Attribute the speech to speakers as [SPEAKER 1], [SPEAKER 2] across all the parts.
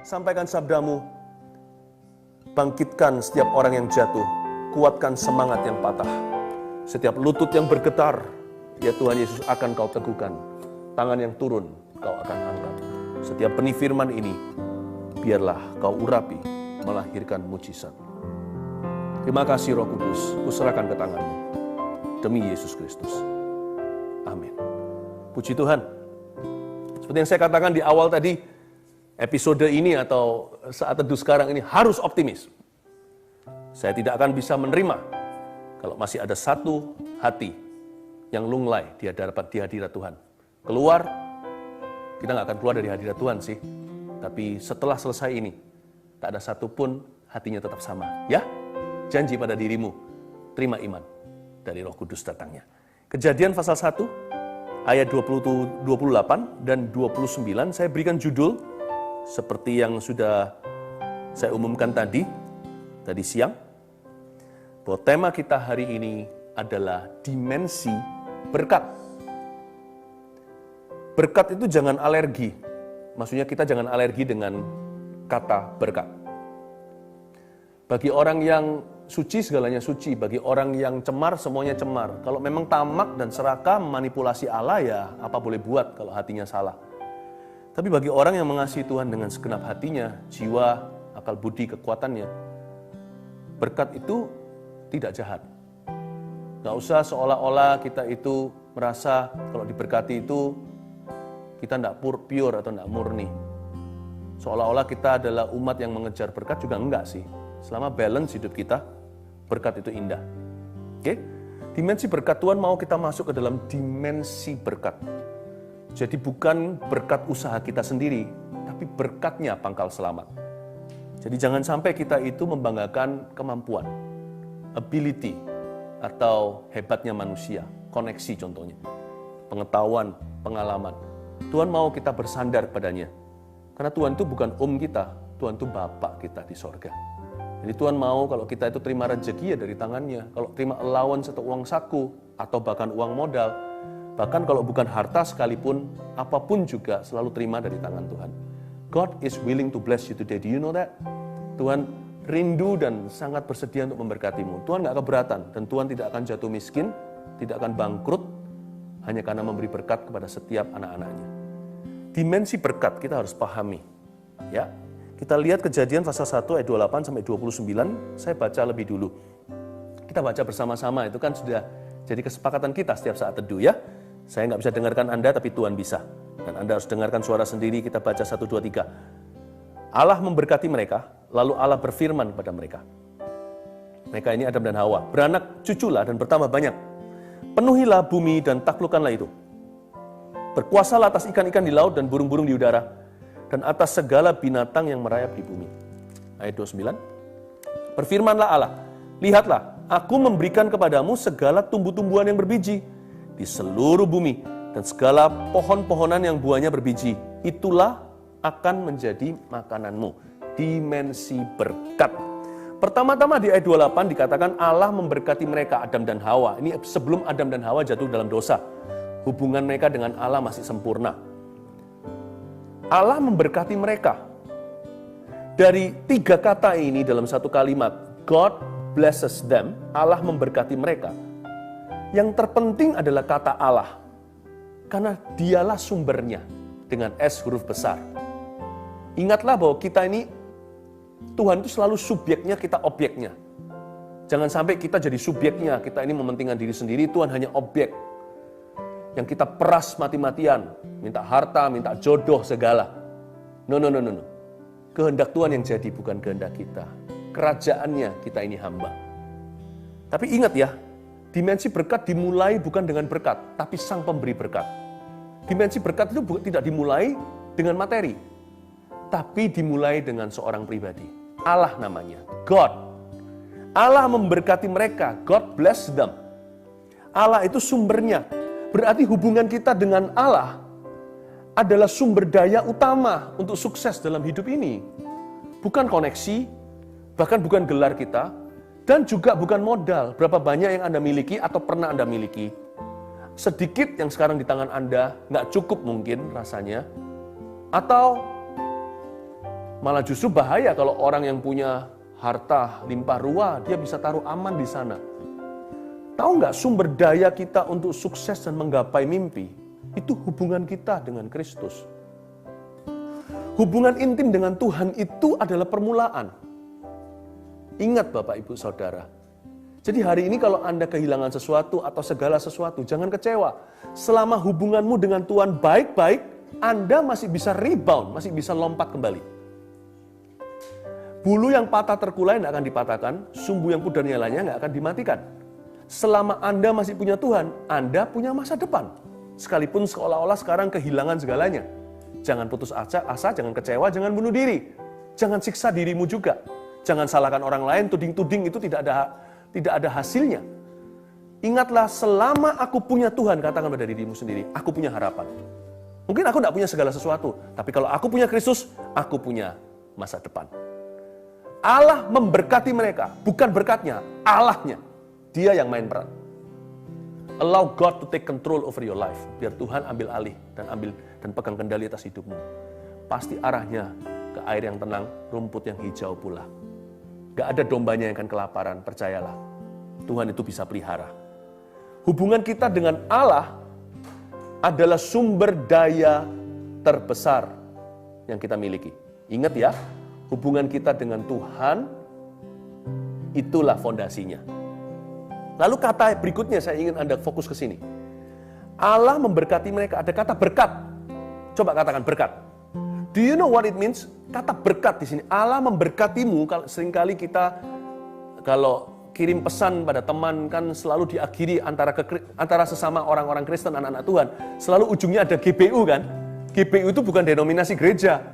[SPEAKER 1] Sampaikan sabdamu, bangkitkan setiap orang yang jatuh, kuatkan semangat yang patah. Setiap lutut yang bergetar, ya Tuhan Yesus akan kau teguhkan. Tangan yang turun, kau akan angkat. Setiap benih firman ini, biarlah kau urapi, melahirkan mujizat. Terima kasih Roh Kudus, kuserahkan ke tanganmu. Demi Yesus Kristus. Amin. Puji Tuhan. Seperti yang saya katakan di awal tadi, episode ini atau saat teduh sekarang ini harus optimis. Saya tidak akan bisa menerima kalau masih ada satu hati yang lunglai di hadirat Tuhan. Keluar, kita nggak akan keluar dari hadirat Tuhan sih. Tapi setelah selesai ini, tak ada satupun hatinya tetap sama. Ya, janji pada dirimu, terima iman dari Roh Kudus datangnya. Kejadian pasal 1, ayat 28 dan 29, saya berikan judul seperti yang sudah saya umumkan tadi siang, bahwa tema kita hari ini adalah dimensi berkat. Berkat itu jangan alergi. Maksudnya kita jangan alergi dengan kata berkat. Bagi orang yang suci, segalanya suci. Bagi orang yang cemar, semuanya cemar. Kalau memang tamak dan serakah memanipulasi Allah, ya apa boleh buat kalau hatinya salah. Tapi bagi orang yang mengasihi Tuhan dengan segenap hatinya, jiwa, akal budi, kekuatannya, berkat itu tidak jahat. Gak usah seolah-olah kita itu merasa kalau diberkati itu kita tidak pure atau tidak murni. Seolah-olah kita adalah umat yang mengejar berkat, juga enggak sih. Selama balance hidup kita, berkat itu indah. Oke? Dimensi berkat, Tuhan mau kita masuk ke dalam dimensi berkat. Jadi bukan berkat usaha kita sendiri, tapi berkatnya pangkal selamat. Jadi jangan sampai kita itu membanggakan kemampuan, ability, atau hebatnya manusia, koneksi contohnya, pengetahuan, pengalaman. Tuhan mau kita bersandar padanya. Karena Tuhan itu bukan kita, Tuhan itu Bapa kita di sorga. Jadi Tuhan mau kalau kita itu terima rezeki ya dari tangannya. Kalau terima allowance atau uang saku, atau bahkan uang modal, bahkan kalau bukan harta sekalipun, apapun juga selalu terima dari tangan Tuhan. God is willing to bless you today. Do you know that? Tuhan rindu dan sangat bersedia untuk memberkatimu. Tuhan gak keberatan dan Tuhan tidak akan jatuh miskin, tidak akan bangkrut, hanya karena memberi berkat kepada setiap anak-anaknya. Dimensi berkat kita harus pahami. Ya, kita lihat Kejadian pasal 1 ayat 28 sampai 29, saya baca lebih dulu. Kita baca bersama-sama, itu kan sudah jadi kesepakatan kita setiap saat teduh ya. Saya nggak bisa dengarkan Anda, tapi Tuhan bisa. Dan Anda harus dengarkan suara sendiri, kita baca 1, 2, 3. Allah memberkati mereka, lalu Allah berfirman kepada mereka. Mereka ini Adam dan Hawa, beranak cuculah dan bertambah banyak. Penuhilah bumi dan taklukkanlah itu. Berkuasalah atas ikan-ikan di laut dan burung-burung di udara, dan atas segala binatang yang merayap di bumi. Ayat 29. Berfirmanlah Allah, lihatlah, aku memberikan kepadamu segala tumbuh-tumbuhan yang berbiji di seluruh bumi, dan segala pohon-pohonan yang buahnya berbiji. Itulah akan menjadi makananmu. Dimensi berkat. Pertama-tama di ayat 28 dikatakan Allah memberkati mereka, Adam dan Hawa. Ini sebelum Adam dan Hawa jatuh dalam dosa. Hubungan mereka dengan Allah masih sempurna. Allah memberkati mereka. Dari 3 kata ini dalam satu kalimat, God blesses them, Allah memberkati mereka. Yang terpenting adalah kata Allah. Karena dialah sumbernya dengan S huruf besar. Ingatlah bahwa kita ini, Tuhan itu selalu subjeknya, kita objeknya. Jangan sampai kita jadi subjeknya, kita ini mementingkan diri sendiri, Tuhan hanya objek. Yang kita peras mati-matian, minta harta, minta jodoh, segala. No. Kehendak Tuhan yang jadi, bukan kehendak kita. Kerajaannya kita ini hamba. Tapi ingat ya, dimensi berkat dimulai bukan dengan berkat, tapi sang pemberi berkat. Dimensi berkat itu tidak dimulai dengan materi, tapi dimulai dengan seorang pribadi. Allah namanya, God. Allah memberkati mereka, God bless them. Allah itu sumbernya. Berarti hubungan kita dengan Allah adalah sumber daya utama untuk sukses dalam hidup ini. Bukan koneksi, bahkan bukan gelar kita, Dan juga bukan modal, berapa banyak yang Anda miliki atau pernah Anda miliki. Sedikit yang sekarang di tangan Anda, nggak cukup mungkin rasanya. Atau malah justru bahaya kalau orang yang punya harta limpah ruah, dia bisa taruh aman di sana. Tahu nggak sumber daya kita untuk sukses dan menggapai mimpi? Itu hubungan kita dengan Kristus. Hubungan intim dengan Tuhan itu adalah permulaan. Ingat Bapak, Ibu, Saudara. Jadi hari ini kalau Anda kehilangan sesuatu atau segala sesuatu, jangan kecewa. Selama hubunganmu dengan Tuhan baik-baik, Anda masih bisa rebound, masih bisa lompat kembali. Bulu yang patah terkulai tidak akan dipatahkan, sumbu yang pudar nyalanya nggak akan dimatikan. Selama Anda masih punya Tuhan, Anda punya masa depan. Sekalipun seolah-olah sekarang kehilangan segalanya. Jangan putus asa, jangan kecewa, jangan bunuh diri. Jangan siksa dirimu juga. Jangan salahkan orang lain, tuding-tuding itu tidak ada hasilnya. Ingatlah, selama aku punya Tuhan, katakan pada dirimu sendiri, aku punya harapan. Mungkin aku tidak punya segala sesuatu, tapi kalau aku punya Kristus, aku punya masa depan. Allah memberkati mereka, bukan berkatnya, Allahnya. Dia yang main peran. Allow God to take control over your life. Biar Tuhan ambil alih dan pegang kendali atas hidupmu. Pasti arahnya ke air yang tenang, rumput yang hijau pula. Gak ada dombanya yang akan kelaparan, percayalah. Tuhan itu bisa pelihara. Hubungan kita dengan Allah adalah sumber daya terbesar yang kita miliki. Ingat ya, hubungan kita dengan Tuhan, itulah fondasinya. Lalu kata berikutnya saya ingin Anda fokus ke sini. Allah memberkati mereka, ada kata berkat. Coba katakan berkat. Do you know what it means? Kata berkat di sini. Allah memberkatimu. Seringkali kita kalau kirim pesan pada teman kan selalu diakhiri antara sesama orang-orang Kristen, anak-anak Tuhan. Selalu ujungnya ada GBU kan? GBU itu bukan denominasi gereja.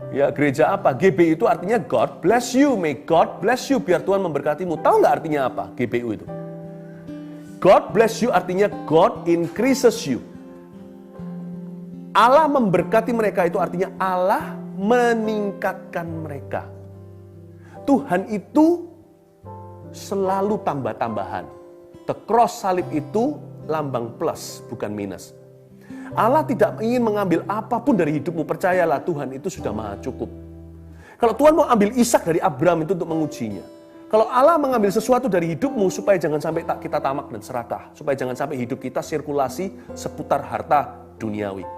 [SPEAKER 1] Ya, gereja apa? GBU itu artinya God bless you, may God bless you, biar Tuhan memberkatimu. Tahu nggak artinya apa GBU itu? God bless you artinya God increases you. Allah memberkati mereka itu artinya Allah meningkatkan mereka. Tuhan itu selalu tambah-tambahan. The cross salib itu lambang plus, bukan minus. Allah tidak ingin mengambil apapun dari hidupmu, percayalah Tuhan itu sudah maha cukup. Kalau Tuhan mau ambil Ishak dari Abraham itu untuk mengujinya. Kalau Allah mengambil sesuatu dari hidupmu supaya jangan sampai kita tamak dan serakah, supaya jangan sampai hidup kita sirkulasi seputar harta duniawi.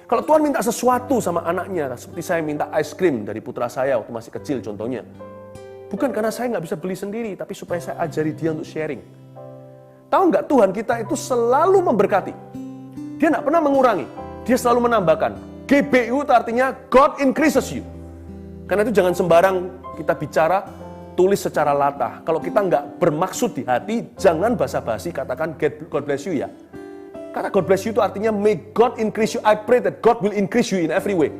[SPEAKER 1] Kalau Tuhan minta sesuatu sama anaknya, seperti saya minta ice cream dari putra saya waktu masih kecil contohnya. Bukan karena saya nggak bisa beli sendiri, tapi supaya saya ajari dia untuk sharing. Tahu nggak, Tuhan kita itu selalu memberkati. Dia tidak pernah mengurangi, dia selalu menambahkan. GBU itu artinya God increases you. Karena itu jangan sembarang kita bicara, tulis secara latah. Kalau kita nggak bermaksud di hati, jangan basa-basi katakan God bless you ya. Karena God bless you itu artinya may God increase you. I pray that God will increase you in every way.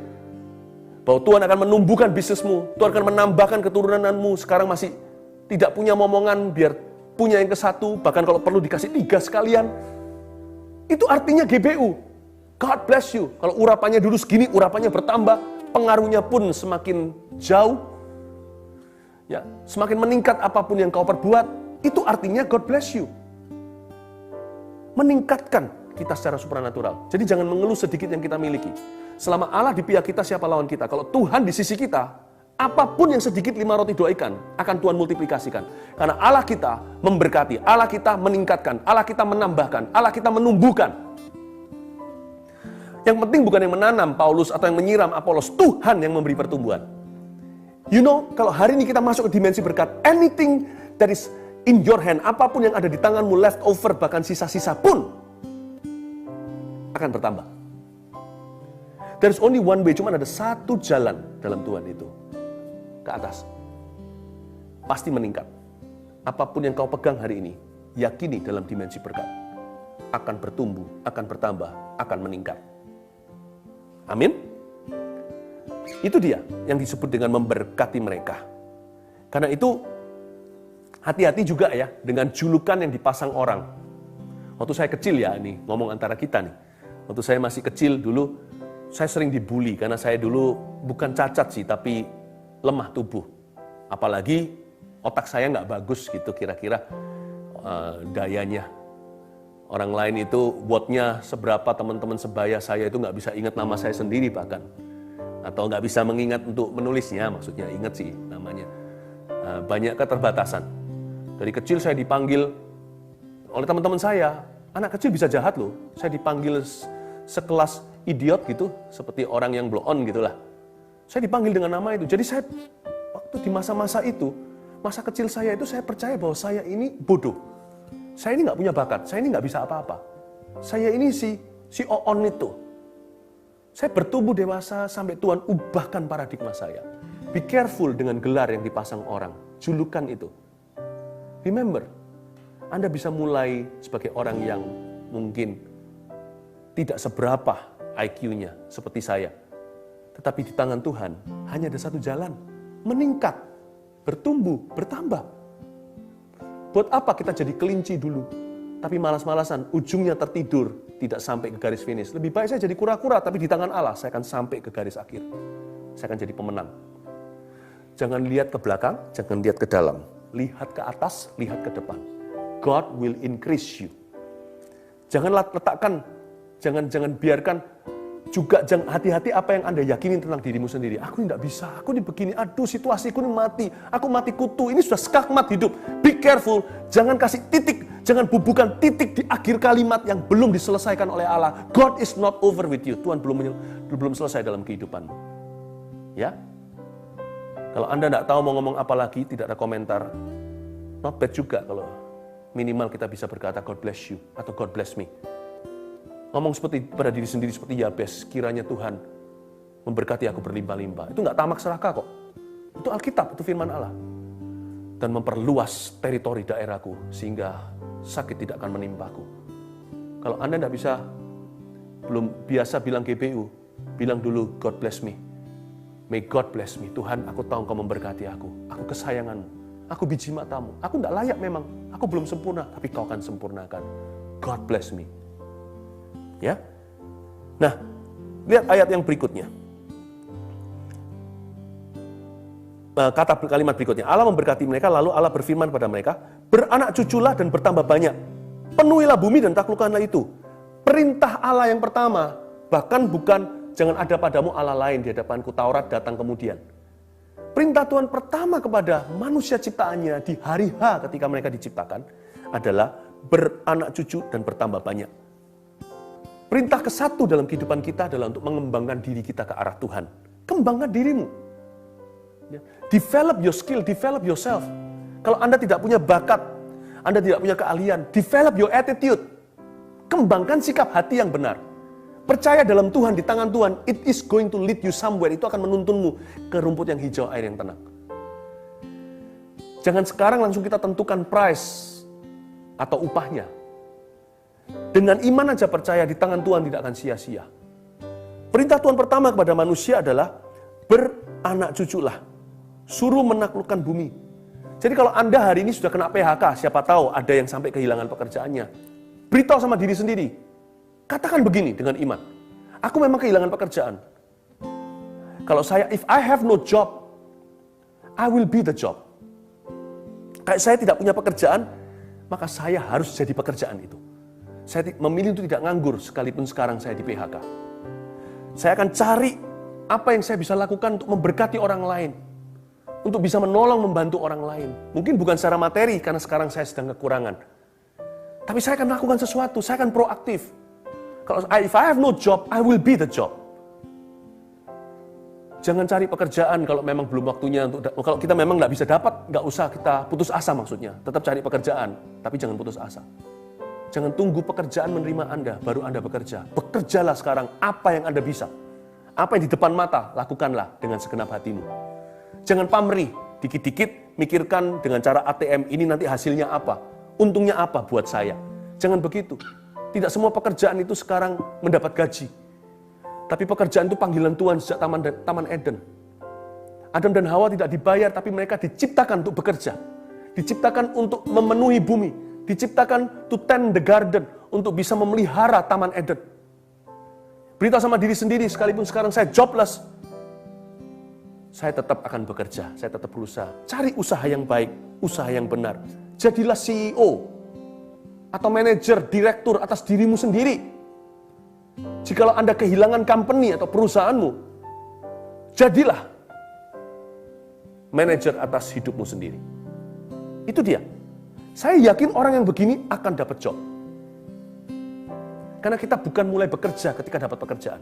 [SPEAKER 1] Bahwa Tuhan akan menumbuhkan bisnismu, Tuhan akan menambahkan keturunanmu. Sekarang masih tidak punya momongan, biar punya yang ke-1, bahkan kalau perlu dikasih 3 sekalian. Itu artinya GBU. God bless you. Kalau urapannya dulu segini, urapannya bertambah, pengaruhnya pun semakin jauh. Ya, semakin meningkat apapun yang kau perbuat, itu artinya God bless you. Meningkatkan kita secara supranatural. Jadi jangan mengeluh sedikit yang kita miliki. Selama Allah di pihak kita, siapa lawan kita? Kalau Tuhan di sisi kita, apapun yang sedikit 5 roti 2 ikan, akan Tuhan multiplikasikan. Karena Allah kita memberkati, Allah kita meningkatkan, Allah kita menambahkan, Allah kita menumbuhkan. Yang penting bukan yang menanam Paulus atau yang menyiram Apolos, Tuhan yang memberi pertumbuhan. You know, kalau hari ini kita masuk ke dimensi berkat, anything that is in your hand, apapun yang ada di tanganmu, leftover, bahkan sisa-sisa pun akan bertambah. There's only one way, cuma ada satu jalan dalam Tuhan itu. Ke atas. Pasti meningkat. Apapun yang kau pegang hari ini, yakini dalam dimensi berkat. Akan bertumbuh, akan bertambah, akan meningkat. Amin. Itu dia yang disebut dengan memberkati mereka. Karena itu, hati-hati juga ya dengan julukan yang dipasang orang. Waktu saya kecil ya, ini ngomong antara kita nih. Waktu saya masih kecil dulu, saya sering dibully karena saya dulu bukan cacat sih, tapi lemah tubuh. Apalagi otak saya nggak bagus gitu kira-kira dayanya. Orang lain itu wattnya seberapa, teman-teman sebaya saya itu nggak bisa ingat nama saya sendiri bahkan. Atau nggak bisa mengingat untuk menulisnya, maksudnya ingat sih namanya. Banyak keterbatasan. Dari kecil saya dipanggil oleh teman-teman saya, anak kecil bisa jahat loh. Saya dipanggil sekelas idiot gitu, seperti orang yang blow on gitulah. Saya dipanggil dengan nama itu. Jadi saya waktu di masa-masa itu, masa kecil saya itu saya percaya bahwa saya ini bodoh. Saya ini nggak punya bakat, saya ini nggak bisa apa-apa. Saya ini si on itu. Saya bertumbuh dewasa sampai Tuhan ubahkan paradigma saya. Be careful dengan gelar yang dipasang orang, julukan itu. Remember, Anda bisa mulai sebagai orang yang mungkin tidak seberapa IQ-nya seperti saya. Tetapi di tangan Tuhan hanya ada satu jalan, meningkat, bertumbuh, bertambah. Buat apa kita jadi kelinci dulu, tapi malas-malasan, ujungnya tertidur, tidak sampai ke garis finish. Lebih baik saya jadi kura-kura, tapi di tangan Allah saya akan sampai ke garis akhir. Saya akan jadi pemenang. Jangan lihat ke belakang, jangan lihat ke dalam. Lihat ke atas, lihat ke depan. God will increase you. Jangan letakkan, jangan biarkan juga, jangan hati-hati apa yang Anda yakini tentang dirimu sendiri. Aku ini tidak bisa, aku ini begini, aduh situasiku ini mati, aku mati kutu, ini sudah skakmat hidup. Be careful, jangan kasih titik, jangan bubuhkan titik di akhir kalimat yang belum diselesaikan oleh Allah. God is not over with you. Tuhan belum selesai dalam kehidupanmu. Ya, kalau Anda tidak tahu mau ngomong apa lagi, tidak ada komentar, not bad juga kalau minimal kita bisa berkata God bless you atau God bless me. Ngomong seperti pada diri sendiri seperti Yabes, kiranya Tuhan memberkati aku berlimpah-limpah. Itu nggak tamak serakah kok. Itu Alkitab, itu firman Allah. Dan memperluas teritori daerahku sehingga sakit tidak akan menimpaku. Kalau Anda tidak bisa, belum biasa bilang GBU, bilang dulu God bless me. May God bless me. Tuhan, aku tahu Engkau memberkati aku. Aku kesayanganmu. Aku biji matamu. Aku tidak layak memang. Aku belum sempurna, tapi Kau akan sempurnakan. God bless me. Ya. Nah, lihat ayat yang berikutnya. Kalimat berikutnya. Allah memberkati mereka, lalu Allah berfirman pada mereka, beranak cuculah dan bertambah banyak. Penuhilah bumi dan taklukkanlah itu. Perintah Allah yang pertama, bahkan bukan jangan ada padamu Allah lain di hadapanku. Taurat datang kemudian. Perintah Tuhan pertama kepada manusia ciptaannya di hari H ketika mereka diciptakan adalah beranak cucu dan bertambah banyak. Perintah ke-1 dalam kehidupan kita adalah untuk mengembangkan diri kita ke arah Tuhan. Kembangkan dirimu. Develop your skill, develop yourself. Kalau Anda tidak punya bakat, Anda tidak punya keahlian, develop your attitude. Kembangkan sikap hati yang benar. Percaya dalam Tuhan, di tangan Tuhan, it is going to lead you somewhere. Itu akan menuntunmu ke rumput yang hijau, air yang tenang. Jangan sekarang langsung kita tentukan price atau upahnya. Dengan iman aja percaya di tangan Tuhan tidak akan sia-sia. Perintah Tuhan pertama kepada manusia adalah beranak cuculah. Suruh menaklukkan bumi. Jadi kalau Anda hari ini sudah kena PHK, siapa tahu ada yang sampai kehilangan pekerjaannya. Beritahu sama diri sendiri. Katakan begini dengan iman. Aku memang kehilangan pekerjaan. Kalau if I have no job, I will be the job. Kayak saya tidak punya pekerjaan, maka saya harus jadi pekerjaan itu. Saya memilih untuk tidak nganggur sekalipun sekarang saya di PHK. Saya akan cari apa yang saya bisa lakukan untuk memberkati orang lain. Untuk bisa menolong, membantu orang lain. Mungkin bukan secara materi karena sekarang saya sedang kekurangan. Tapi saya akan melakukan sesuatu, saya akan proaktif. If I have no job, I will be the job. Jangan cari pekerjaan kalau memang belum waktunya. Kalau kita memang nggak bisa dapat, nggak usah kita putus asa maksudnya. Tetap cari pekerjaan, tapi jangan putus asa. Jangan tunggu pekerjaan menerima Anda, baru Anda bekerja. Bekerjalah sekarang apa yang Anda bisa. Apa yang di depan mata, lakukanlah dengan segenap hatimu. Jangan pamrih, dikit-dikit mikirkan dengan cara ATM, ini nanti hasilnya apa, untungnya apa buat saya. Jangan begitu. Tidak semua pekerjaan itu sekarang mendapat gaji. Tapi pekerjaan itu panggilan Tuhan sejak Taman Eden. Adam dan Hawa tidak dibayar, tapi mereka diciptakan untuk bekerja. Diciptakan untuk memenuhi bumi. Diciptakan to tend the garden, untuk bisa memelihara Taman Eden. Beritahu sama diri sendiri, sekalipun sekarang saya jobless, saya tetap akan bekerja, saya tetap berusaha. Cari usaha yang baik. usaha yang benar. Jadilah CEO atau manajer, direktur atas dirimu sendiri. Jikalau Anda kehilangan company atau perusahaanmu, jadilah manajer atas hidupmu sendiri. Itu dia. Saya yakin orang yang begini akan dapat job. Karena kita bukan mulai bekerja ketika dapat pekerjaan.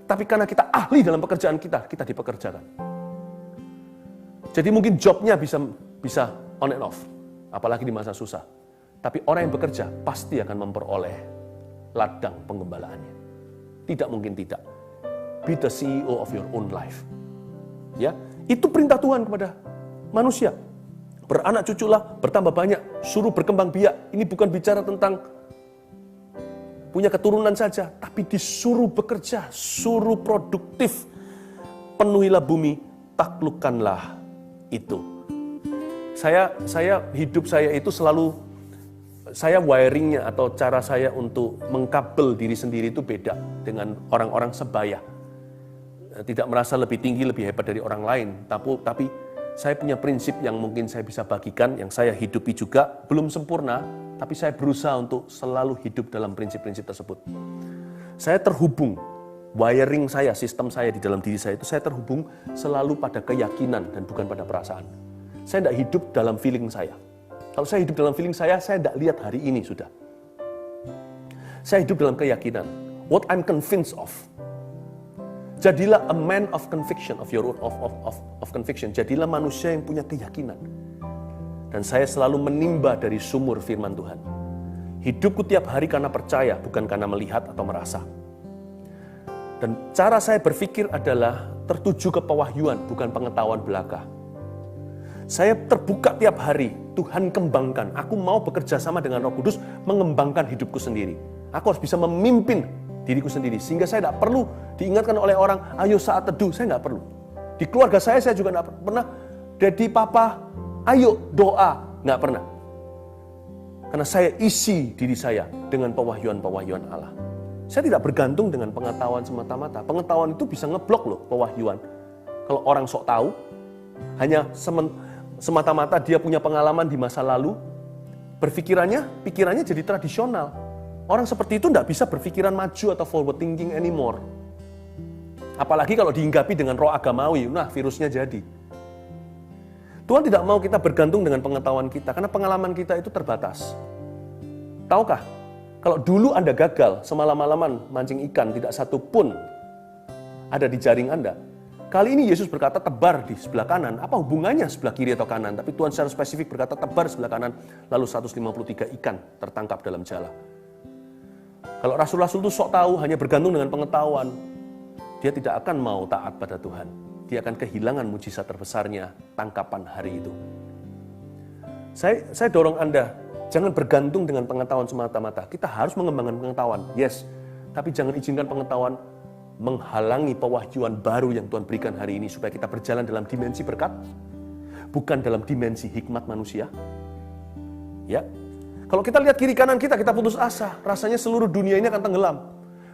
[SPEAKER 1] Tapi karena kita ahli dalam pekerjaan kita, kita dipekerjakan. Jadi mungkin jobnya bisa on and off, apalagi di masa susah. Tapi orang yang bekerja pasti akan memperoleh ladang penggembalaannya. Tidak mungkin tidak. Be the CEO of your own life. Ya, itu perintah Tuhan kepada manusia. Beranak cuculah, bertambah banyak, suruh berkembang biak. Ini bukan bicara tentang punya keturunan saja, tapi disuruh bekerja, suruh produktif. Penuhilah bumi, taklukkanlah itu. Hidup saya itu selalu, saya wiringnya atau cara saya untuk mengkabel diri sendiri itu beda dengan orang-orang sebaya. Tidak merasa lebih tinggi, lebih hebat dari orang lain, tapi saya punya prinsip yang mungkin saya bisa bagikan, yang saya hidupi juga, belum sempurna, tapi saya berusaha untuk selalu hidup dalam prinsip-prinsip tersebut. Saya terhubung, wiring saya, sistem saya di dalam diri saya itu saya terhubung selalu pada keyakinan dan bukan pada perasaan. Saya tidak hidup dalam feeling saya. Kalau saya hidup dalam feeling saya tidak lihat hari ini sudah. Saya hidup dalam keyakinan. What I'm convinced of. Jadilah a man of conviction, of conviction. Jadilah manusia yang punya keyakinan. Dan saya selalu menimba dari sumur firman Tuhan. Hidupku tiap hari karena percaya, bukan karena melihat atau merasa. Dan cara saya berpikir adalah tertuju ke pewahyuan, bukan pengetahuan belaka. Saya terbuka tiap hari, Tuhan kembangkan. Aku mau bekerja sama dengan Roh Kudus, mengembangkan hidupku sendiri. Aku harus bisa memimpin diriku sendiri, sehingga saya tidak perlu diingatkan oleh orang, ayo saat teduh, saya nggak perlu. Di keluarga saya juga nggak pernah, Daddy, Papa, ayo doa, nggak pernah. Karena saya isi diri saya dengan pewahyuan-pewahyuan Allah. Saya tidak bergantung dengan pengetahuan semata-mata. Pengetahuan itu bisa ngeblok loh pewahyuan. Kalau orang sok tahu, hanya semata-mata dia punya pengalaman di masa lalu, pikirannya jadi tradisional. Orang seperti itu tidak bisa berpikiran maju atau forward thinking anymore. Apalagi kalau diinggapi dengan roh agamawi, nah virusnya jadi. Tuhan tidak mau kita bergantung dengan pengetahuan kita, karena pengalaman kita itu terbatas. Tahukah, kalau dulu Anda gagal semalam-malaman mancing ikan, tidak satu pun ada di jaring Anda. Kali ini Yesus berkata tebar di sebelah kanan, apa hubungannya sebelah kiri atau kanan? Tapi Tuhan secara spesifik berkata tebar sebelah kanan, lalu 153 ikan tertangkap dalam jala. Kalau rasul-rasul itu sok tahu, hanya bergantung dengan pengetahuan, dia tidak akan mau taat pada Tuhan. Dia akan kehilangan mujizat terbesarnya, tangkapan hari itu. Saya dorong Anda, jangan bergantung dengan pengetahuan semata-mata. Kita harus mengembangkan pengetahuan, yes. Tapi jangan izinkan pengetahuan menghalangi pewahyuan baru yang Tuhan berikan hari ini, supaya kita berjalan dalam dimensi berkat, bukan dalam dimensi hikmat manusia. Ya. Kalau kita lihat kiri kanan kita putus asa. Rasanya seluruh dunia ini akan tenggelam.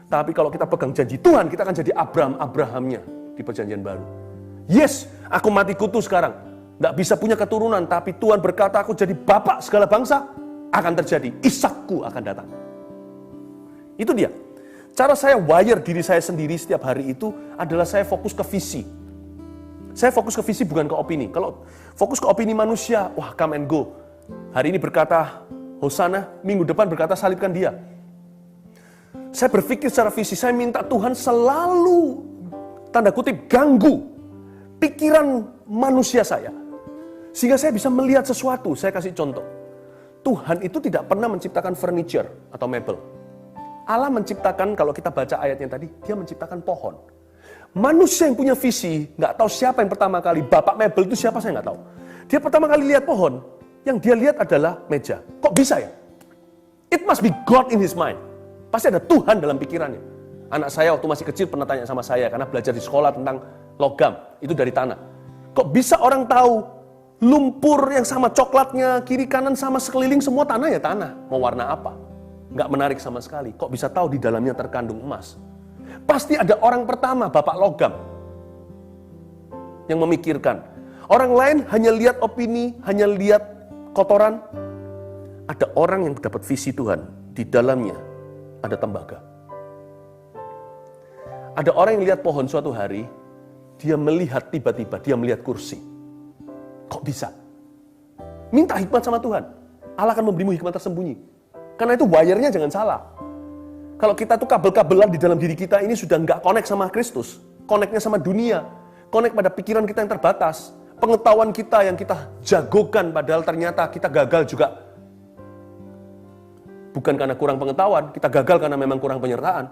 [SPEAKER 1] Tapi kalau kita pegang janji Tuhan, kita akan jadi Abrahamnya di perjanjian baru. Yes, aku mati kutu sekarang. Tidak bisa punya keturunan, tapi Tuhan berkata aku jadi bapak segala bangsa. Akan terjadi, Ishakku akan datang. Itu dia. Cara saya wire diri saya sendiri setiap hari itu adalah saya fokus ke visi. Saya fokus ke visi, bukan ke opini. Kalau fokus ke opini manusia, wah come and go. Hari ini berkata Hosana, minggu depan berkata salibkan dia. Saya berpikir secara visi, saya minta Tuhan selalu, tanda kutip, ganggu pikiran manusia saya. Sehingga saya bisa melihat sesuatu. Saya kasih contoh. Tuhan itu tidak pernah menciptakan furniture atau mebel. Allah menciptakan, kalau kita baca ayatnya tadi, dia menciptakan pohon. Manusia yang punya visi, nggak tahu siapa yang pertama kali, bapak mebel itu siapa saya nggak tahu. Dia pertama kali lihat pohon, yang dia lihat adalah meja. Kok bisa ya? It must be God in his mind. Pasti ada Tuhan dalam pikirannya. Anak saya waktu masih kecil pernah tanya sama saya, karena belajar di sekolah tentang logam, itu dari tanah. Kok bisa orang tahu lumpur yang sama coklatnya, kiri kanan sama sekeliling semua tanah ya tanah. Mau warna apa? Nggak menarik sama sekali. Kok bisa tahu di dalamnya terkandung emas? Pasti ada orang pertama, bapak logam, yang memikirkan. Orang lain hanya lihat opini, hanya lihat kotoran. Ada orang yang dapat visi Tuhan, di dalamnya ada tembaga. Ada orang yang lihat pohon suatu hari, dia melihat tiba-tiba, dia melihat kursi. Kok bisa? Minta hikmat sama Tuhan. Allah akan memberimu hikmat tersembunyi. Karena itu wire-nya jangan salah. Kalau kita tuh kabel-kabelan di dalam diri kita ini sudah nggak connect sama Kristus, connect-nya sama dunia, connect pada pikiran kita yang terbatas, pengetahuan kita yang kita jagokan padahal ternyata kita gagal juga. Bukan karena kurang pengetahuan, kita gagal karena memang kurang penyertaan.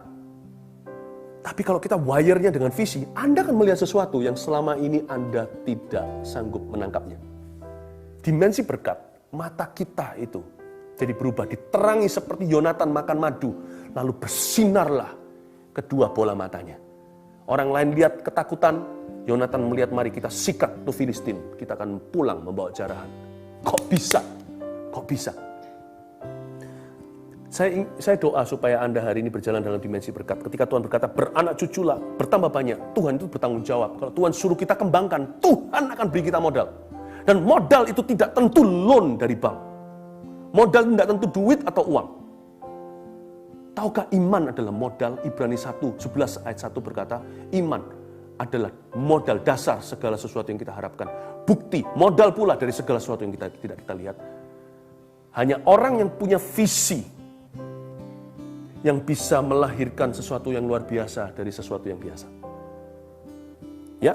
[SPEAKER 1] Tapi kalau kita wire-nya dengan visi, Anda akan melihat sesuatu yang selama ini Anda tidak sanggup menangkapnya. Dimensi berkat, mata kita itu jadi berubah, diterangi seperti Yonatan makan madu, lalu bersinarlah kedua bola matanya. Orang lain lihat ketakutan, Yonatan melihat mari kita sikat tuh Filistin, kita akan pulang membawa jarahan. Kok bisa? Kok bisa? Saya doa supaya Anda hari ini berjalan dalam dimensi berkat. Ketika Tuhan berkata, beranak cuculah, bertambah banyak. Tuhan itu bertanggung jawab. Kalau Tuhan suruh kita kembangkan, Tuhan akan beri kita modal. Dan modal itu tidak tentu loan dari bank. Modal tidak tentu duit atau uang. Tahukah iman adalah modal? Ibrani 1:11 ayat 1 berkata, iman adalah modal dasar segala sesuatu yang kita harapkan. Bukti, modal pula dari segala sesuatu yang tidak kita lihat. Hanya orang yang punya visi yang bisa melahirkan sesuatu yang luar biasa dari sesuatu yang biasa. Ya.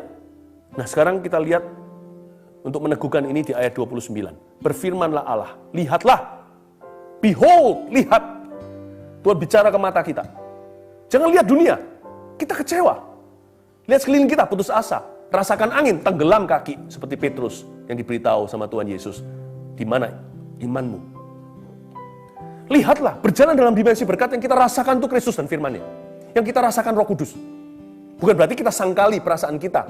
[SPEAKER 1] Nah, sekarang kita lihat untuk meneguhkan ini di ayat 29. Berfirmanlah Allah, lihatlah. Behold, lihat. Tuhan bicara ke mata kita. Jangan lihat dunia. Kita kecewa. Lihat sekeliling kita, putus asa. Rasakan angin, tenggelam kaki seperti Petrus yang diberitahu sama Tuhan Yesus. Di mana imanmu? Lihatlah, berjalan dalam dimensi berkat yang kita rasakan itu Kristus dan firman-Nya. Yang kita rasakan Roh Kudus. Bukan berarti kita sangkali perasaan kita.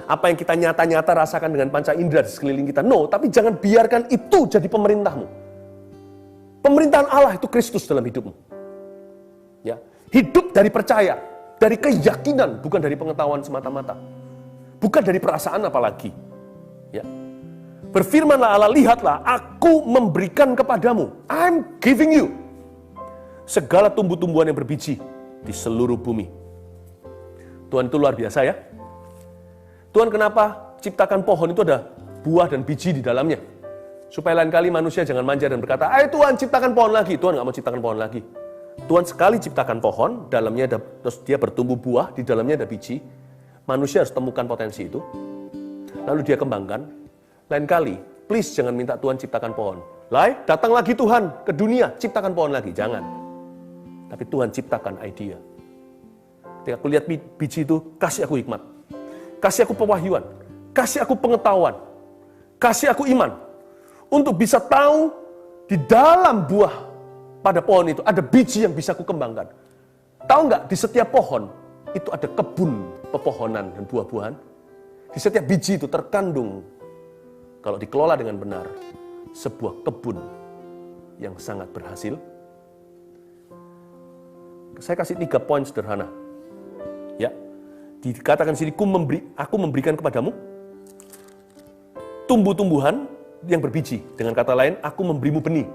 [SPEAKER 1] Apa yang kita nyata-nyata rasakan dengan panca indera di sekeliling kita. No, tapi jangan biarkan itu jadi pemerintahmu. Pemerintahan Allah itu Kristus dalam hidupmu. Ya, hidup dari percaya, dari keyakinan, bukan dari pengetahuan semata-mata. Bukan dari perasaan apalagi. Ya. Berfirmanlah Allah, lihatlah, aku memberikan kepadamu, I'm giving you, segala tumbuh-tumbuhan yang berbiji di seluruh bumi. Tuhan itu luar biasa ya. Tuhan kenapa ciptakan pohon itu ada buah dan biji di dalamnya? Supaya lain kali manusia jangan manja dan berkata, ayo Tuhan ciptakan pohon lagi. Tuhan gak mau ciptakan pohon lagi. Tuhan sekali ciptakan pohon, dalamnya ada, terus dia bertumbuh buah, di dalamnya ada biji. Manusia harus temukan potensi itu. Lalu dia kembangkan. Lain kali, please jangan minta Tuhan ciptakan pohon. Lai, datang lagi Tuhan ke dunia, ciptakan pohon lagi. Jangan. Tapi Tuhan ciptakan idea. Ketika aku lihat biji itu, kasih aku hikmat. Kasih aku pewahyuan. Kasih aku pengetahuan. Kasih aku iman. Untuk bisa tahu di dalam buah pada pohon itu ada biji yang bisa aku kembangkan. Tahu nggak, di setiap pohon itu ada kebun pepohonan dan buah-buahan. Di setiap biji itu terkandung, kalau dikelola dengan benar, sebuah kebun yang sangat berhasil. Saya kasih 3 poin sederhana. Ya, dikatakan di sini, aku memberikan kepadamu tumbuh-tumbuhan yang berbiji. Dengan kata lain, aku memberimu benih.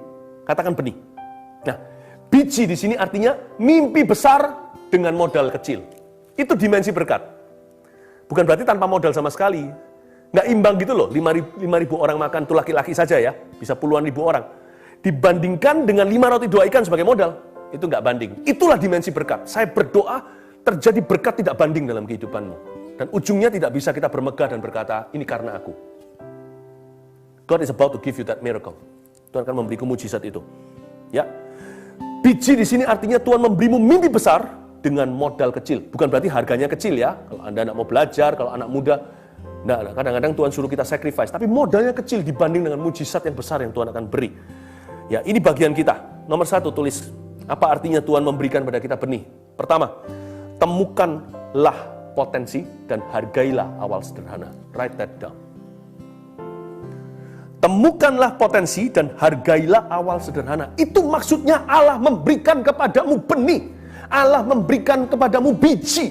[SPEAKER 1] Katakan benih. Nah, biji di sini artinya mimpi besar dengan modal kecil. Itu dimensi berkat. Bukan berarti tanpa modal sama sekali. Nggak imbang gitu loh, 5.000 orang makan, itu laki-laki saja ya, bisa puluhan ribu orang. Dibandingkan dengan 5 roti 2 ikan sebagai modal, itu nggak banding. Itulah dimensi berkat. Saya berdoa terjadi berkat tidak banding dalam kehidupanmu. Dan ujungnya tidak bisa kita bermegah dan berkata, ini karena aku. God is about to give you that miracle. Tuhan akan memberiku mujizat itu. Ya, biji di sini artinya Tuhan memberimu mimpi besar dengan modal kecil. Bukan berarti harganya kecil ya. Kalau Anda anak mau belajar, kalau anak muda, nah, kadang-kadang Tuhan suruh kita sacrifice, tapi modalnya kecil dibanding dengan mujizat yang besar yang Tuhan akan beri. Ya, ini bagian kita. Nomor 1, tulis apa artinya Tuhan memberikan pada kita benih. Pertama, temukanlah potensi dan hargailah awal sederhana. Write that down. Temukanlah potensi dan hargailah awal sederhana. Itu maksudnya Allah memberikan kepadamu benih. Allah memberikan kepadamu biji.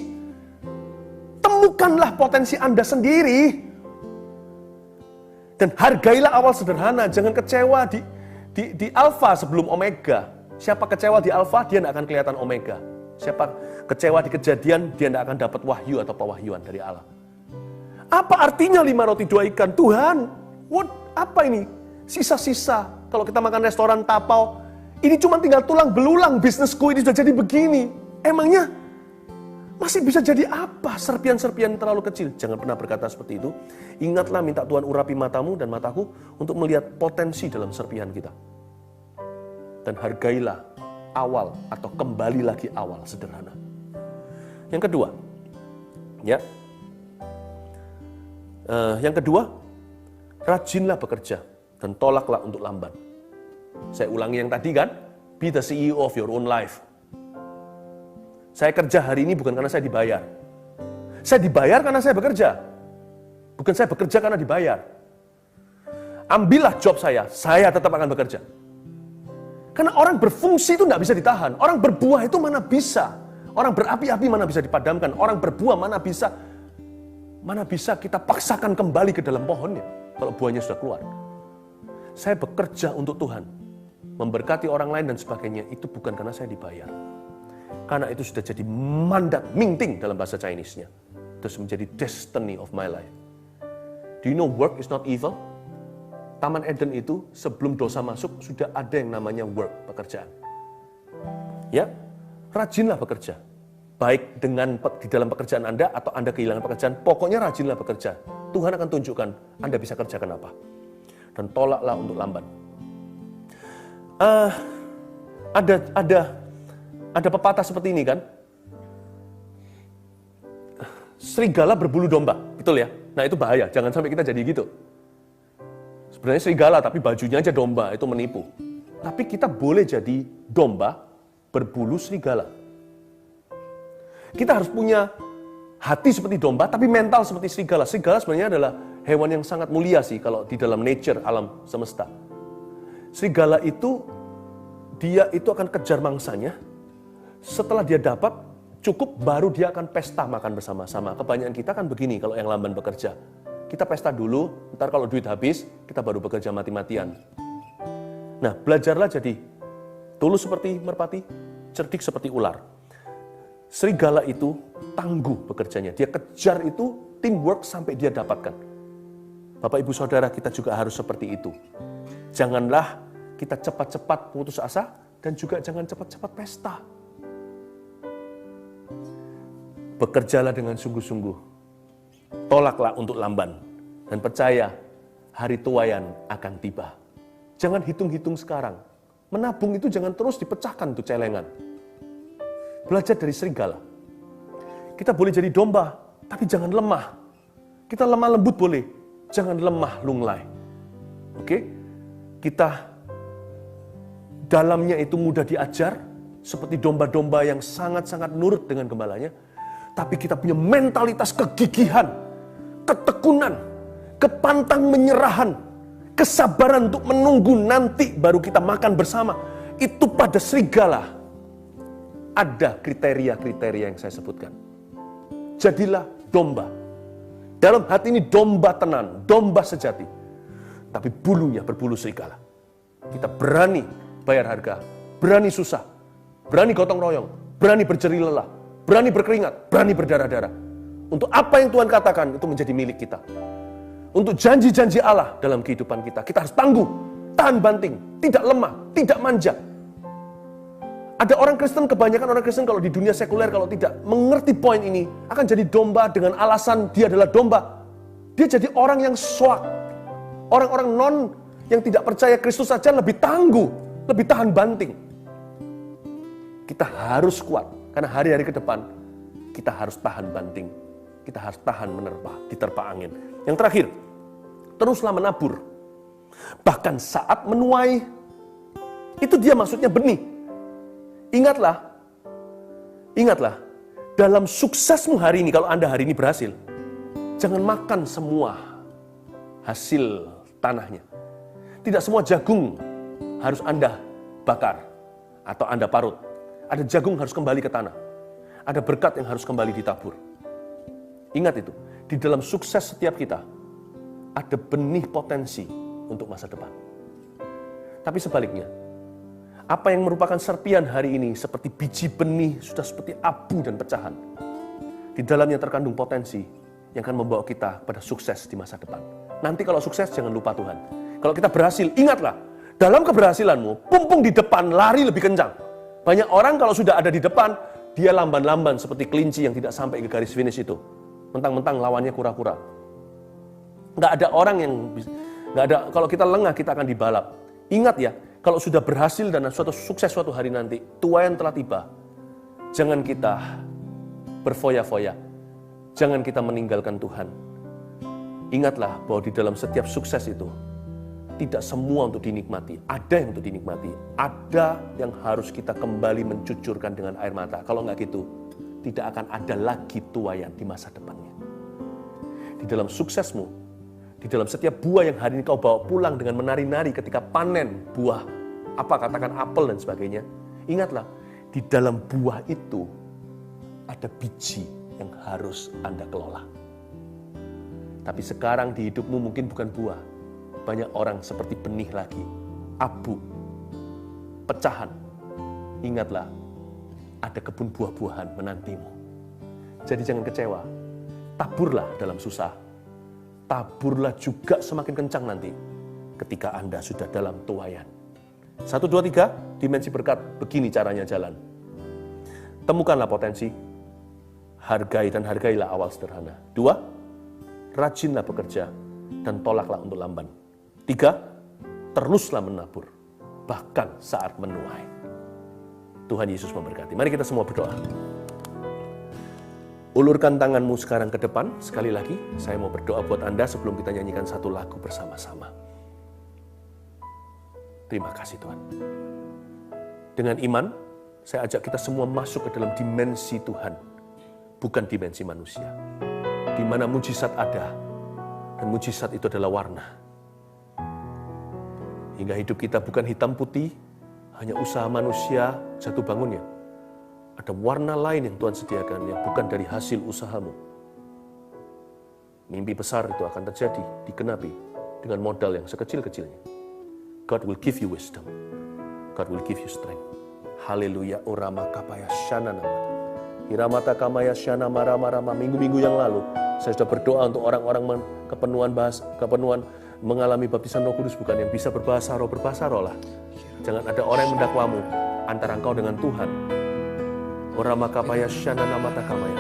[SPEAKER 1] Temukanlah potensi Anda sendiri. Dan hargailah awal sederhana, jangan kecewa di alfa sebelum omega. Siapa kecewa di alfa, dia tidak akan kelihatan omega. Siapa kecewa di kejadian, dia tidak akan dapat wahyu atau pewahyuan dari Allah. Apa artinya 5 roti 2 ikan? Tuhan, apa ini? Sisa-sisa. Kalau kita makan restoran tapau, ini cuma tinggal tulang belulang, bisnisku ini sudah jadi begini. Emangnya masih bisa jadi apa? Serpian-serpian terlalu kecil. Jangan pernah berkata seperti itu. Ingatlah, minta Tuhan urapi matamu dan mataku untuk melihat potensi dalam serpihan kita. Dan hargailah awal atau kembali lagi awal sederhana. Yang kedua, rajinlah bekerja dan tolaklah untuk lamban. Saya ulangi yang tadi kan, be the CEO of your own life. Saya kerja hari ini bukan karena saya dibayar. Saya dibayar karena saya bekerja. Bukan saya bekerja karena dibayar. Ambillah job saya tetap akan bekerja. Karena orang berfungsi itu tidak bisa ditahan. Orang berbuah itu mana bisa. Orang berapi-api mana bisa dipadamkan. Orang berbuah mana bisa kita paksakan kembali ke dalam pohonnya. Kalau buahnya sudah keluar. Saya bekerja untuk Tuhan. Memberkati orang lain dan sebagainya. Itu bukan karena saya dibayar. Karena itu sudah jadi mandat, mingting dalam bahasa Chinese-nya. Terus menjadi destiny of my life. Do you know work is not evil? Taman Eden itu sebelum dosa masuk sudah ada yang namanya work, pekerjaan. Ya, rajinlah bekerja. Baik di dalam pekerjaan Anda atau Anda kehilangan pekerjaan, pokoknya rajinlah bekerja. Tuhan akan tunjukkan Anda bisa kerjakan apa. Dan tolaklah untuk lamban. Ada pepatah seperti ini kan? Serigala berbulu domba, betul ya? Nah itu bahaya, jangan sampai kita jadi gitu. Sebenarnya serigala tapi bajunya aja domba, itu menipu. Tapi kita boleh jadi domba berbulu serigala. Kita harus punya hati seperti domba tapi mental seperti serigala. Serigala sebenarnya adalah hewan yang sangat mulia sih kalau di dalam nature, alam semesta. Serigala itu, dia itu akan kejar mangsanya. Setelah dia dapat, cukup baru dia akan pesta makan bersama-sama. Kebanyakan kita kan begini kalau yang lamban bekerja. Kita pesta dulu, ntar kalau duit habis, kita baru bekerja mati-matian. Nah, belajarlah jadi tulus seperti merpati, cerdik seperti ular. Serigala itu tangguh bekerjanya. Dia kejar itu teamwork sampai dia dapatkan. Bapak, Ibu, Saudara, kita juga harus seperti itu. Janganlah kita cepat-cepat putus asa dan juga jangan cepat-cepat pesta. Bekerjalah dengan sungguh-sungguh. Tolaklah untuk lamban. Dan percaya, hari tuaian akan tiba. Jangan hitung-hitung sekarang. Menabung itu jangan terus dipecahkan tuh celengan. Belajar dari serigala. Kita boleh jadi domba, tapi jangan lemah. Kita lemah lembut boleh, jangan lemah lunglai. Oke? Kita dalamnya itu mudah diajar, seperti domba-domba yang sangat-sangat nurut dengan gembalanya. Tapi kita punya mentalitas kegigihan, ketekunan, kepantang menyerahan, kesabaran untuk menunggu nanti baru kita makan bersama. Itu pada serigala ada kriteria-kriteria yang saya sebutkan. Jadilah domba. Dalam hati ini domba tenan, domba sejati. Tapi bulunya berbulu serigala. Kita berani bayar harga, berani susah, berani gotong royong, berani berjerih lelah, berani berkeringat, berani berdarah-darah. Untuk apa yang Tuhan katakan itu menjadi milik kita. Untuk janji-janji Allah dalam kehidupan kita, kita harus tangguh, tahan banting, tidak lemah, tidak manja. Ada orang Kristen, kebanyakan orang Kristen kalau di dunia sekuler, kalau tidak mengerti poin ini, akan jadi domba dengan alasan dia adalah domba. Dia jadi orang yang soak. Orang-orang non yang tidak percaya Kristus saja lebih tangguh, lebih tahan banting. Kita harus kuat, karena hari-hari ke depan, kita harus tahan banting. Kita harus tahan diterpa angin. Yang terakhir, teruslah menabur. Bahkan saat menuai, itu dia maksudnya benih. Ingatlah, dalam suksesmu hari ini, kalau Anda hari ini berhasil, jangan makan semua hasil tanahnya. Tidak semua jagung harus Anda bakar atau Anda parut. Ada jagung harus kembali ke tanah. Ada berkat yang harus kembali ditabur. Ingat itu, di dalam sukses setiap kita, ada benih potensi untuk masa depan. Tapi sebaliknya, apa yang merupakan serpian hari ini seperti biji benih sudah seperti abu dan pecahan. Di dalamnya terkandung potensi yang akan membawa kita pada sukses di masa depan. Nanti kalau sukses jangan lupa Tuhan. Kalau kita berhasil, ingatlah, dalam keberhasilanmu, pumpung di depan, lari lebih kencang. Banyak orang kalau sudah ada di depan, dia lamban-lamban seperti kelinci yang tidak sampai ke garis finish itu. Mentang-mentang lawannya kura-kura. Nggak ada orang yang, nggak ada. Kalau kita lengah, kita akan dibalap. Ingat ya, kalau sudah berhasil dan suatu sukses suatu hari nanti, tuayan telah tiba. Jangan kita berfoya-foya. Jangan kita meninggalkan Tuhan. Ingatlah bahwa di dalam setiap sukses itu, tidak semua untuk dinikmati. Ada yang untuk dinikmati. Ada yang harus kita kembali mencucurkan dengan air mata. Kalau nggak gitu, tidak akan ada lagi tuayan di masa depannya. Di dalam suksesmu, di dalam setiap buah yang hari ini kau bawa pulang dengan menari-nari ketika panen buah, apa katakan apel dan sebagainya. Ingatlah, di dalam buah itu ada biji yang harus Anda kelola. Tapi sekarang di hidupmu mungkin bukan buah. Banyak orang seperti benih lagi, abu, pecahan. Ingatlah, ada kebun buah-buahan menantimu. Jadi jangan kecewa, taburlah dalam susah. Taburlah juga semakin kencang nanti ketika Anda sudah dalam tuayan. 1, 2, 3, dimensi berkat, begini caranya jalan. Temukanlah potensi, hargai dan hargailah awal sederhana. 2, rajinlah bekerja dan tolaklah untuk lamban. 3, teruslah menabur, bahkan saat menuai. Tuhan Yesus memberkati. Mari kita semua berdoa. Ulurkan tanganmu sekarang ke depan. Sekali lagi, saya mau berdoa buat Anda sebelum kita nyanyikan satu lagu bersama-sama. Terima kasih Tuhan. Dengan iman, saya ajak kita semua masuk ke dalam dimensi Tuhan, bukan dimensi manusia. Di mana mujizat ada, dan mujizat itu adalah warna. Hingga hidup kita bukan hitam putih, hanya usaha manusia jatuh bangunnya. Ada warna lain yang Tuhan sediakan yang bukan dari hasil usahamu. Mimpi besar itu akan terjadi, digenapi dengan modal yang sekecil-kecilnya. God will give you wisdom. God will give you strength. Haleluya. Orama kapaya shana nama. Iramata kamaya shana marama. Minggu-minggu yang lalu saya sudah berdoa untuk orang-orang kepenuhan mengalami baptisan Roh Kudus, bukan yang bisa berbahasa roh lah. Jangan ada orang yang mendakwamu antara engkau dengan Tuhan. Orama kapaya shana namata kamaya.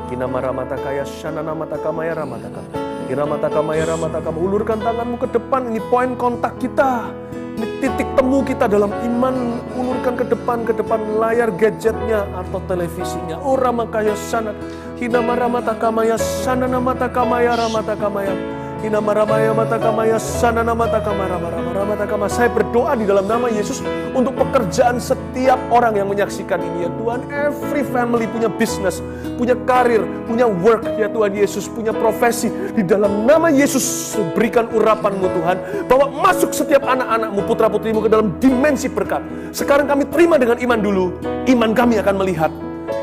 [SPEAKER 1] Kinamara mata kaya shana namata kamaya ramata kamaya. Iramata kamaya ramata kamaya. Ulurkan tanganmu ke depan, ini poin kontak kita. Ini titik temu kita dalam iman. Ulurkan ke depan layar gadgetnya atau televisinya. Orama kaya shana. Hinamara mata kamaya shana namata kamaya ramata kamaya. Hinamaramaya mata kamaya shana namata kamaya ramata kamaya. Saya berdoa di dalam nama Yesus untuk pekerjaan setiap orang yang menyaksikan ini ya Tuhan. Every family punya business, punya karir, punya work ya Tuhan Yesus, punya profesi. Di dalam nama Yesus berikan urapan-Mu Tuhan, bawa masuk setiap anak-anak-Mu, putra-putrimu ke dalam dimensi berkat. Sekarang kami terima dengan iman dulu. Iman kami akan melihat.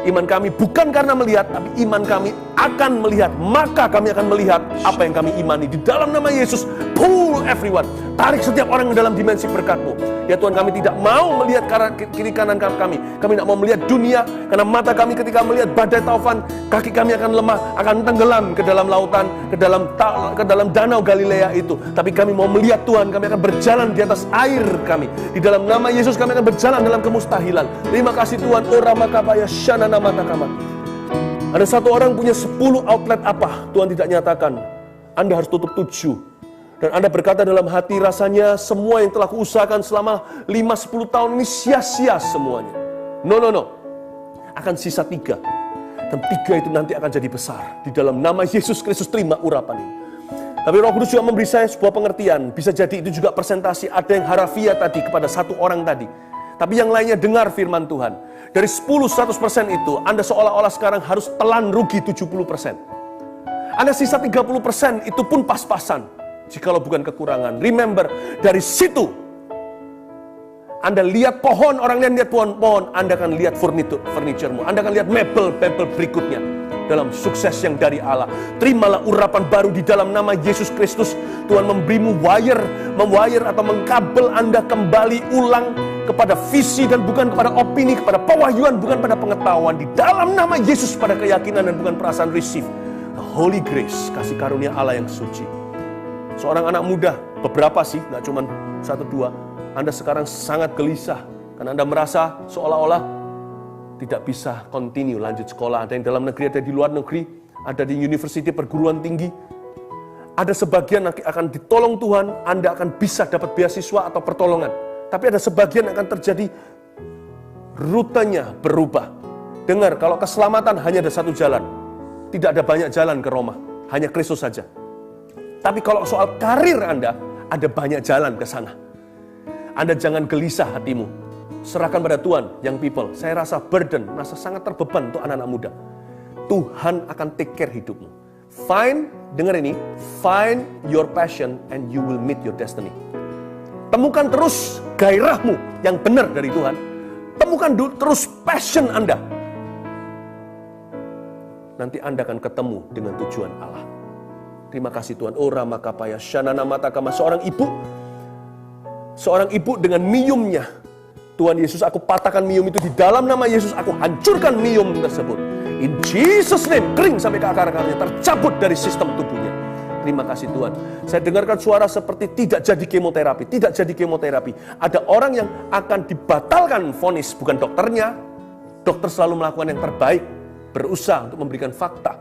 [SPEAKER 1] Iman kami bukan karena melihat, tapi iman kami akan melihat. Maka kami akan melihat apa yang kami imani. Di dalam nama Yesus, pull everyone. Tarik setiap orang ke dalam dimensi berkat-Mu. Ya Tuhan, kami tidak mau melihat kiri kanan kami. Kami tidak mau melihat dunia, karena mata kami ketika melihat badai taufan, kaki kami akan lemah, akan tenggelam ke dalam lautan, ke dalam danau Galilea itu. Tapi kami mau melihat Tuhan, kami akan berjalan di atas air kami. Di dalam nama Yesus kami akan berjalan dalam kemustahilan. Terima kasih Tuhan. Orama kapaya shana namata kama. Ada satu orang punya 10 outlet apa? Tuhan tidak nyatakan. Anda harus tutup 7. Dan Anda berkata dalam hati, rasanya semua yang telah kuusahakan selama 5-10 tahun ini sia-sia semuanya. No. Akan sisa 3. Dan 3 itu nanti akan jadi besar. Di dalam nama Yesus Kristus terima urapan ini. Tapi Roh Kudus juga memberi saya sebuah pengertian. Bisa jadi itu juga presentasi. Ada yang harafiah tadi kepada satu orang tadi. Tapi yang lainnya dengar firman Tuhan. Dari 10-100% itu, Anda seolah-olah sekarang harus telan rugi 70%. Anda sisa 30% itu pun pas-pasan. Jikalau bukan kekurangan. Remember, dari situ Anda lihat pohon, orang lain lihat pohon, Anda akan lihat furniturmu, Anda akan lihat mebel berikutnya. dalam sukses yang dari Allah. Terimalah urapan baru di dalam nama Yesus Kristus. Tuhan memberimu mewire atau mengkabel Anda kembali ulang kepada visi dan bukan kepada opini, kepada pewahyuan bukan pada pengetahuan. Di dalam nama Yesus pada keyakinan dan bukan perasaan receive. The Holy Grace, kasih karunia Allah yang suci. Seorang anak muda, beberapa sih, gak cuma 1-2, Anda sekarang sangat gelisah karena Anda merasa seolah-olah tidak bisa continue lanjut sekolah. Ada yang dalam negeri, ada di luar negeri, ada di university, perguruan tinggi. Ada sebagian akan ditolong Tuhan, Anda akan bisa dapat beasiswa atau pertolongan. Tapi ada sebagian akan terjadi rutenya berubah. Dengar, kalau keselamatan hanya ada satu jalan. Tidak ada banyak jalan ke Roma, hanya Kristus saja. Tapi kalau soal karir Anda, ada banyak jalan ke sana. Anda jangan gelisah hatimu. Serahkan pada Tuhan, young people. Saya rasa burden, rasa sangat terbeban untuk anak-anak muda. Tuhan akan take care hidupmu. Dengar ini, find your passion and you will meet your destiny. Temukan terus gairahmu yang benar dari Tuhan. Temukan terus passion Anda. Nanti Anda akan ketemu dengan tujuan Allah. Terima kasih Tuhan. Ora makapaya shanana matakama. Seorang ibu dengan miumnya. Tuhan Yesus, aku patahkan mium itu di dalam nama Yesus, aku hancurkan mium tersebut. In Jesus name, kering sampai ke akar-akarnya, tercabut dari sistem tubuhnya. Terima kasih Tuhan. Saya dengarkan suara seperti tidak jadi kemoterapi. Ada orang yang akan dibatalkan vonis, bukan dokternya. Dokter selalu melakukan yang terbaik, berusaha untuk memberikan fakta.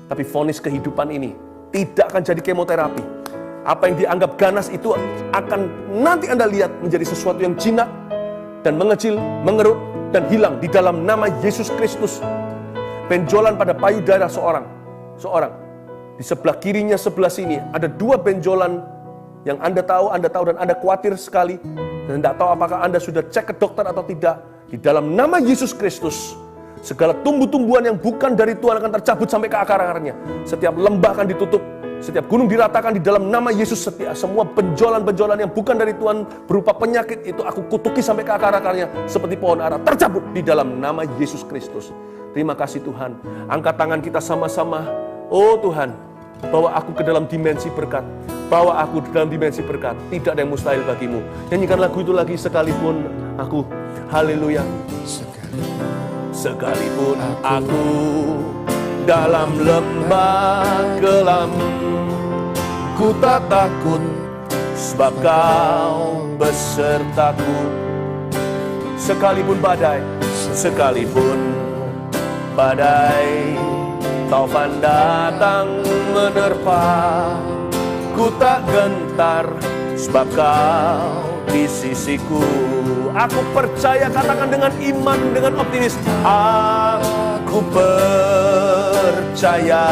[SPEAKER 1] Tapi vonis kehidupan ini tidak akan jadi kemoterapi. Apa yang dianggap ganas itu akan nanti Anda lihat menjadi sesuatu yang jinak dan mengecil, mengerut dan hilang di dalam nama Yesus Kristus. Benjolan pada payudara seorang. Di sebelah kirinya, sebelah sini ada 2 benjolan yang Anda tahu dan Anda khawatir sekali dan tidak tahu apakah Anda sudah cek ke dokter atau tidak. Di dalam nama Yesus Kristus, segala tumbuh-tumbuhan yang bukan dari Tuhan akan tercabut sampai ke akar-akarnya. Setiap lembah akan ditutup. Setiap gunung diratakan di dalam nama Yesus. Setiap semua benjolan-benjolan yang bukan dari Tuhan berupa penyakit itu aku kutuki sampai ke akar-akarnya seperti pohon ara, tercabut di dalam nama Yesus Kristus. Terima kasih Tuhan. Angkat tangan kita sama-sama. Oh Tuhan, bawa aku ke dalam dimensi berkat. Bawa aku ke dalam dimensi berkat. Tidak ada yang mustahil bagimu. Nyanyikan lagu itu lagi sekalipun aku. Haleluya. Sekalipun aku dalam lembah kelam, ku tak takut, sebab Kau besertaku. Sekalipun badai, taufan datang menerpa, ku tak gentar, sebab Kau di sisiku. Aku percaya, katakan dengan iman, dengan optimis. Aku percaya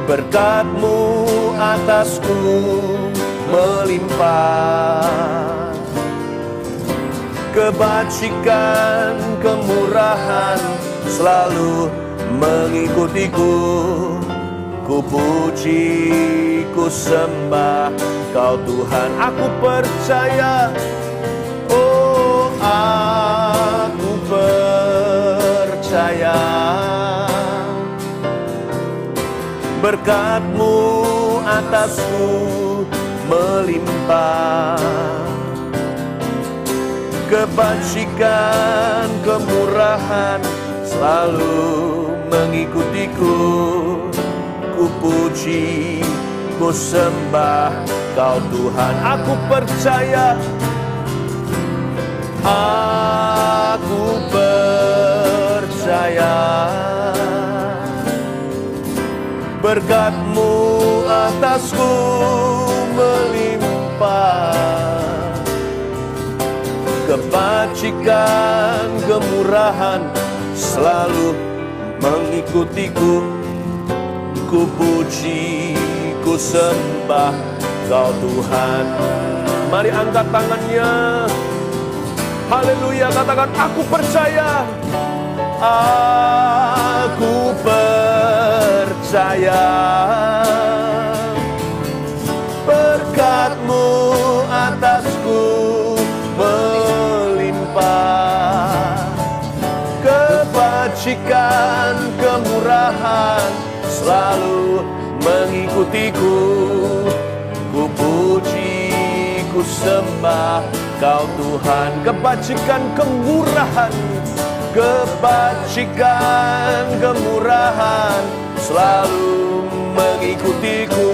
[SPEAKER 1] berkat-Mu atasku melimpah, kebajikan, kemurahan selalu mengikutiku. Ku puji, ku sembah Kau Tuhan. Aku percaya, oh aku percaya berkat-Mu atasku melimpah, kebajikan, kemurahan selalu mengikutiku. Ku puji, ku sembah Kau Tuhan. Aku percaya, aku percaya berkat-Mu atasku melimpah, kebajikan, kemurahan selalu mengikutiku. Ku puji, ku sembah Kau Tuhan. Mari angkat tangannya. Haleluya, katakan aku percaya. Aku percaya berkat-Mu atasku melimpah, selalu mengikutiku. Ku puji, ku sembah Kau Tuhan. Kebajikan, kemurahan, kebajikan, kemurahan selalu mengikutiku.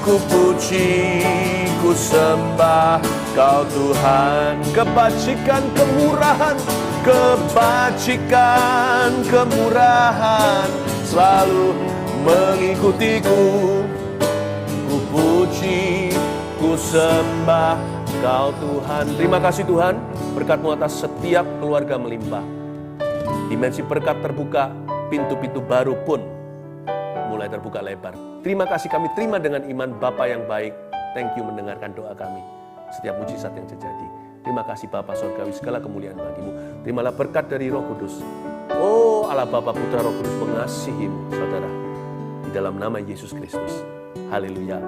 [SPEAKER 1] Ku puji, ku sembah Kau Tuhan. Kebajikan, kemurahan, kebajikan, kemurahan selalu mengikutiku. Ku puji, ku sembah Kau Tuhan. Terima kasih Tuhan, berkat-Mu atas setiap keluarga melimpah. Dimensi berkat terbuka, pintu-pintu baru pun mulai terbuka lebar. Terima kasih kami terima dengan iman Bapa yang baik. Thank you mendengarkan doa kami. Setiap mujizat yang terjadi. Terima kasih Bapa Surgawi, segala kemuliaan bagi-Mu. Terimalah berkat dari Roh Kudus. Oh Allah Bapa, Putra, Roh Kudus mengasihi-Mu, saudara. Di dalam nama Yesus Kristus. Haleluya.